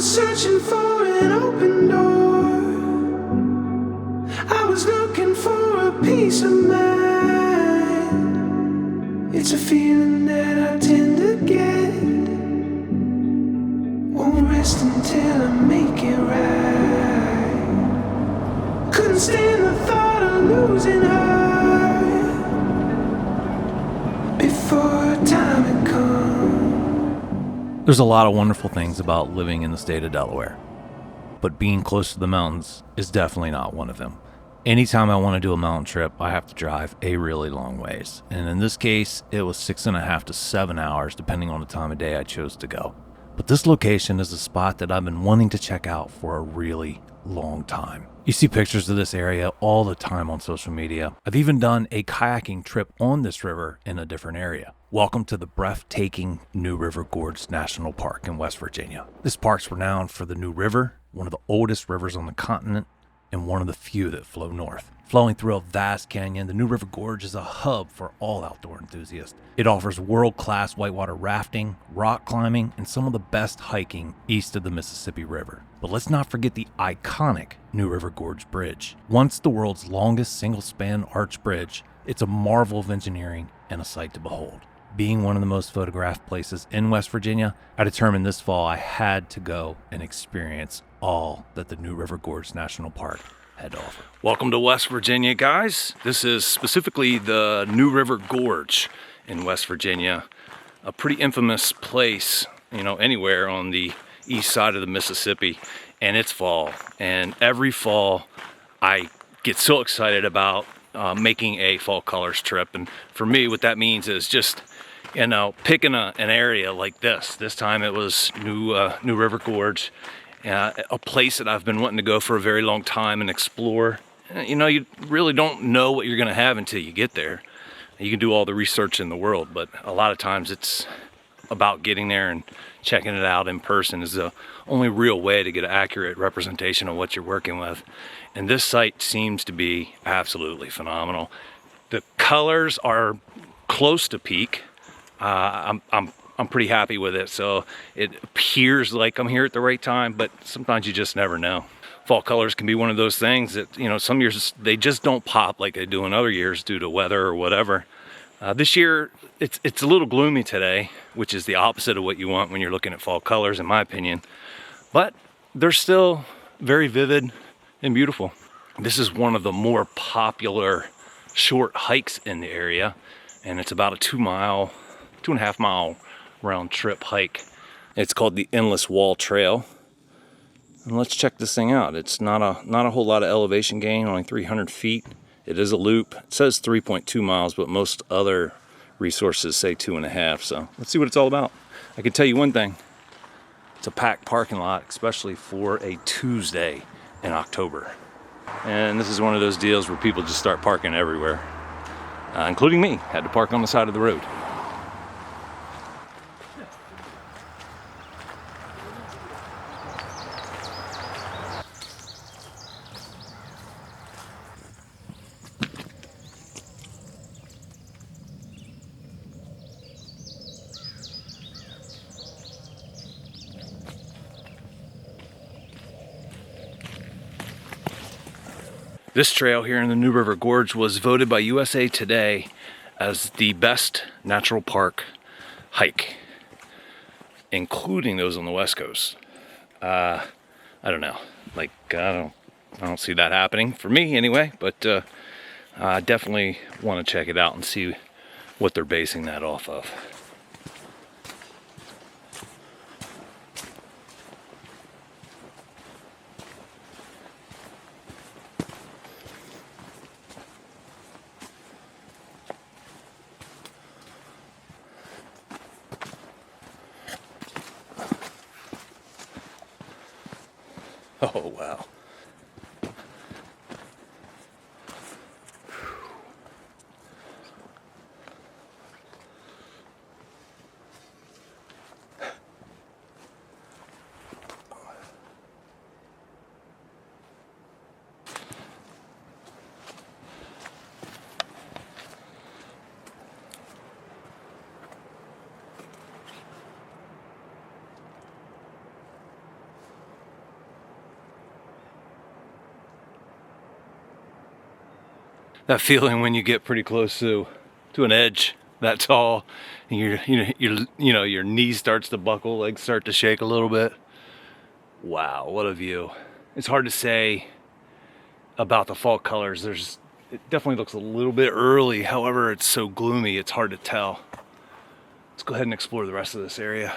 was searching for an open door. I was looking for a peace of mind. It's a feeling that I tend to get. Won't rest until I make it right. Couldn't stand the thought of losing her before time had come. There's a lot of wonderful things about living in the state of Delaware, but being close to the mountains is definitely not one of them. Anytime I want to do a mountain trip, I have to drive a really long ways. And in this case, it was 6.5 to 7 hours, depending on the time of day I chose to go. But this location is a spot that I've been wanting to check out for a really long time. You see pictures of this area all the time on social media. I've even done a kayaking trip on this river in a different area. Welcome to the breathtaking New River Gorge National Park in West Virginia. This park's renowned for the New River, one of the oldest rivers on the continent, and one of the few that flow north. Flowing through a vast canyon, the New River Gorge is a hub for all outdoor enthusiasts. It offers world-class whitewater rafting, rock climbing, and some of the best hiking east of the Mississippi River. But let's not forget the iconic New River Gorge Bridge. Once the world's longest single-span arch bridge, it's a marvel of engineering and a sight to behold. Being one of the most photographed places in West Virginia, I determined this fall I had to go and experience all that the New River Gorge National Park had to offer. Welcome to West Virginia, guys. This is specifically the New River Gorge in West Virginia, a pretty infamous place, anywhere on the east side of the Mississippi, and it's fall. And every fall, I get so excited about making a fall colors trip. And for me, what that means is just picking an area like this. This time it was New River Gorge, a place that I've been wanting to go for a very long time and explore. You really don't know what you're going to have until you get there. You can do all the research in the world, but a lot of times it's about getting there and checking it out in person is the only real way to get an accurate representation of what you're working with. And this site seems to be absolutely phenomenal. The colors are close to peak. I'm pretty happy with it. So it appears like I'm here at the right time, but sometimes you just never know. Fall colors can be one of those things that, some years they just don't pop like they do in other years due to weather or whatever. This year, it's a little gloomy today, which is the opposite of what you want when you're looking at fall colors, in my opinion. But they're still very vivid and beautiful. This is one of the more popular short hikes in the area, and it's about a 2.5 mile round trip hike. It's called the Endless Wall Trail. And let's check this thing out. It's not a whole lot of elevation gain, only 300 feet. It is a loop. It says 3.2 miles, but most other resources say 2.5. So let's see what it's all about. I can tell you one thing. It's a packed parking lot, especially for a Tuesday in October. And this is one of those deals where people just start parking everywhere, including me. Had to park on the side of the road. This trail here in the New River Gorge was voted by USA Today as the best natural park hike, including those on the West Coast. I don't know. I don't see that happening for me anyway, but I definitely want to check it out and see what they're basing that off of. Oh, wow. That feeling when you get pretty close to an edge that tall, and your knee starts to buckle, legs start to shake a little bit. Wow, what a view! It's hard to say about the fall colors. It definitely looks a little bit early. However, it's so gloomy, it's hard to tell. Let's go ahead and explore the rest of this area.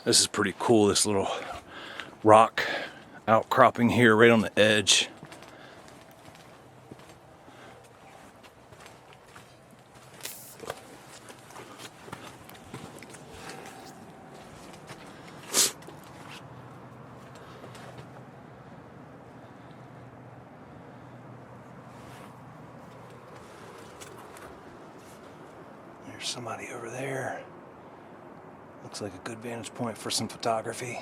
This is pretty cool, this little rock outcropping here right on the edge. There's somebody over there. Looks like a good vantage point for some photography.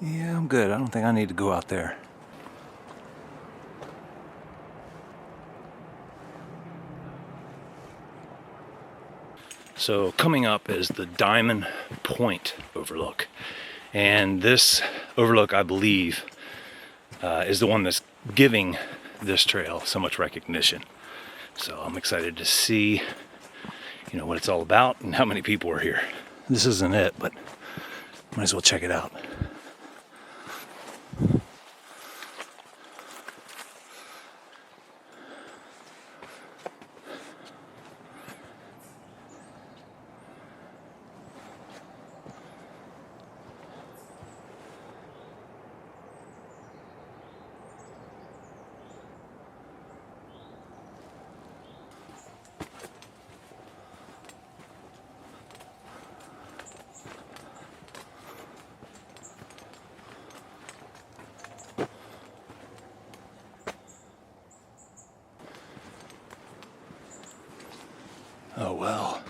Yeah, I'm good. I don't think I need to go out there. So coming up is the Diamond Point overlook. And this overlook, I believe, is the one that's giving this trail so much recognition. So I'm excited to see, what it's all about and how many people are here. This isn't it, but might as well check it out. Oh well.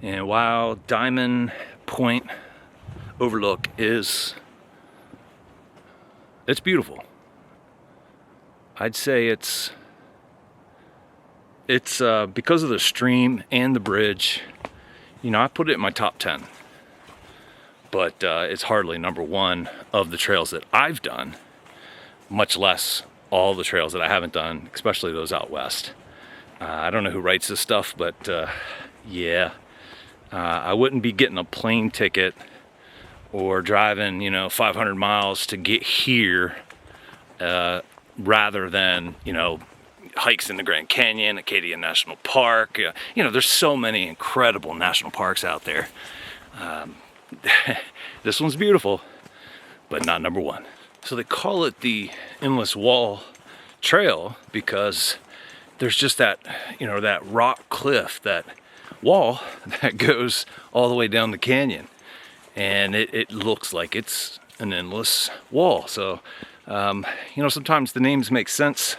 And while Diamond Point overlook it's beautiful. I'd say it's because of the stream and the bridge, I put it in my top 10. But it's hardly number one of the trails that I've done, much less all the trails that I haven't done, especially those out west. I don't know who writes this stuff, but yeah, I wouldn't be getting a plane ticket or driving, 500 miles to get here rather than, hikes in the Grand Canyon, Acadia National Park. There's so many incredible national parks out there. This one's beautiful, but not number one. So they call it the Endless Wall Trail because there's just that, that rock cliff, that wall that goes all the way down the canyon. And it looks like it's an endless wall. So, sometimes the names make sense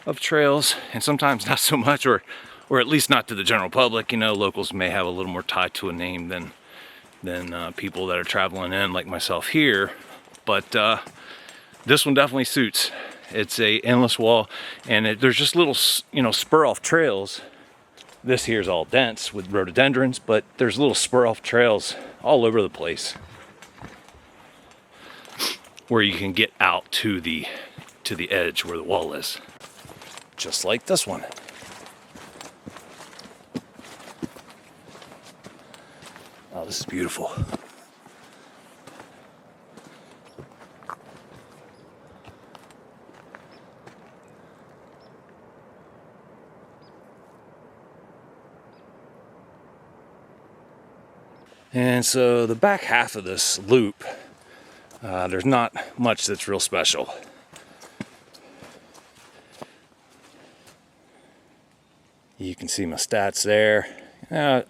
of trails and sometimes not so much, or at least not to the general public. Locals may have a little more tie to a name than people that are traveling in like myself here. But this one definitely suits. It's a endless wall, and there's just little, spur off trails. This here is all dense with rhododendrons, but there's little spur off trails all over the place where you can get out to the edge where the wall is, just like this one. Oh, this is beautiful. And so the back half of this loop, there's not much that's real special. You can see my stats there.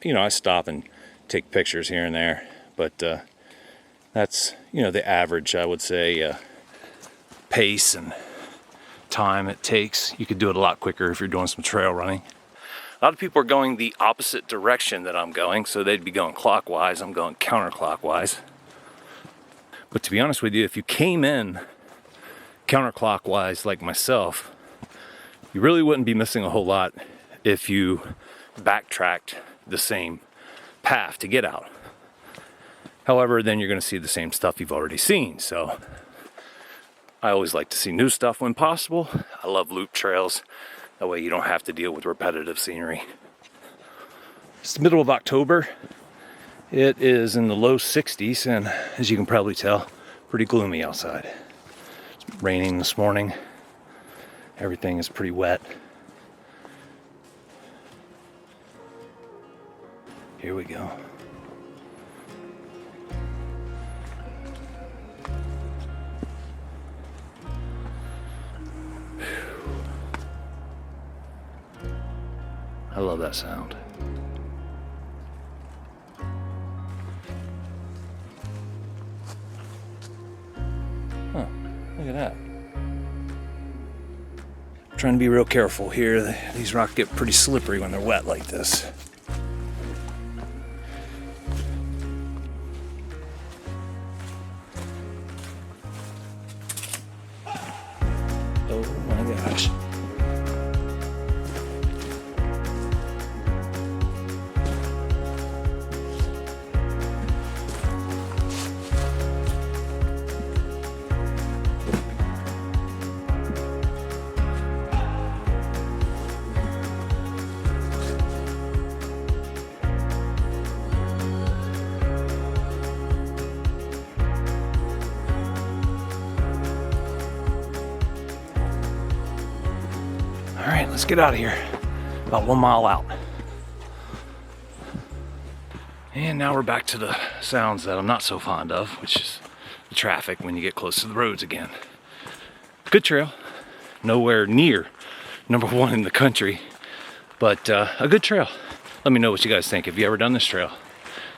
You know, I stop and take pictures here and there, but that's, you know, the average, I would say, pace and time it takes. You could do it a lot quicker if you're doing some trail running. A lot of people are going the opposite direction that I'm going, so they'd be going clockwise. I'm going counterclockwise. But to be honest with you, if you came in counterclockwise like myself, you really wouldn't be missing a whole lot if you backtracked the same path to get out. However, then you're going to see the same stuff you've already seen. So I always like to see new stuff when possible. I love loop trails. That way you don't have to deal with repetitive scenery. It's the middle of October. It is in the low 60s, and as you can probably tell, pretty gloomy outside. It's raining this morning. Everything is pretty wet. Here we go. I love that sound. Huh, look at that. I'm trying to be real careful here. These rocks get pretty slippery when they're wet like this. Oh my gosh. All right, let's get out of here. About 1 mile out. And now we're back to the sounds that I'm not so fond of, which is the traffic when you get close to the roads again. Good trail. Nowhere near #1 in the country, but a good trail. Let me know what you guys think. Have you ever done this trail?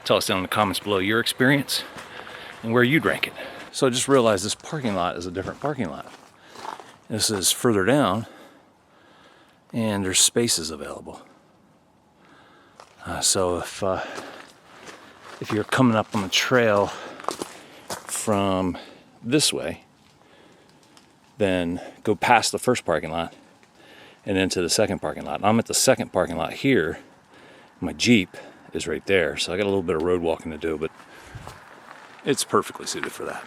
Tell us down in the comments below your experience and where you'd rank it. So I just realized this parking lot is a different parking lot. This is further down, and there's spaces available. So if you're coming up on the trail from this way, then go past the first parking lot and into the second parking lot. I'm at the second parking lot here. My Jeep is right there, so I got a little bit of road walking to do, but it's perfectly suited for that.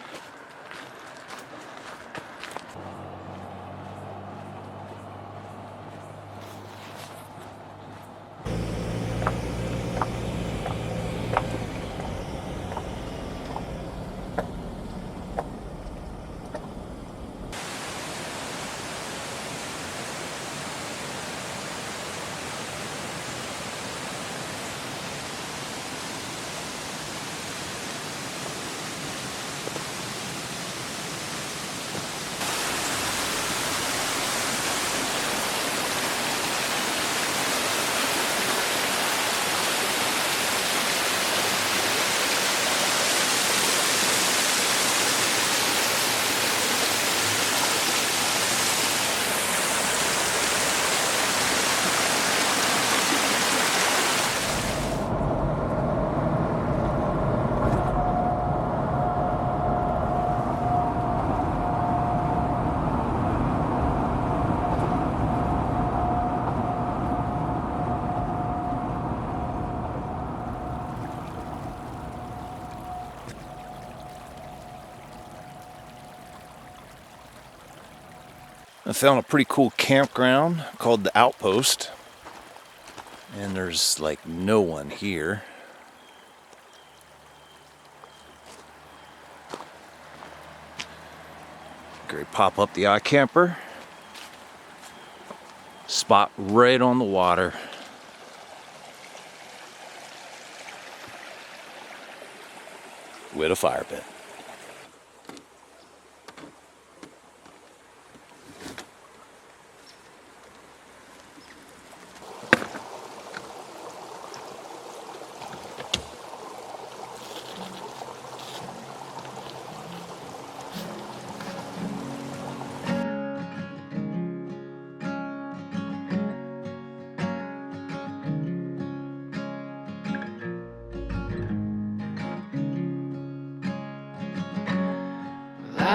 I found a pretty cool campground called the Outpost, and there's like no one here. Great, pop up the iCamper. Spot right on the water. With a fire pit.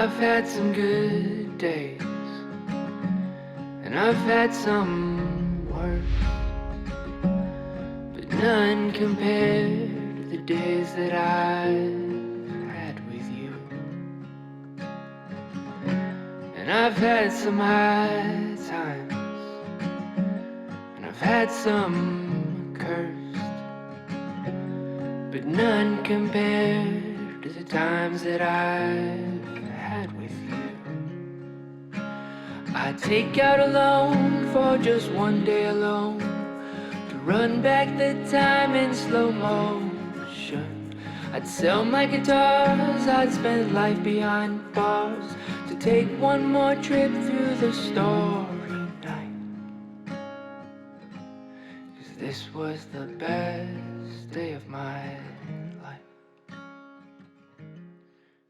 I've had some good days, and I've had some worse, but none compared to the days that I've had with you. And I've had some high times, and I've had some cursed, but none compared to the times that I've had with you. I'd take out a loan for just one day alone, to run back the time in slow motion. I'd sell my guitars, I'd spend life behind bars, to take one more trip through the story night. 'Cause this was the best day of my life.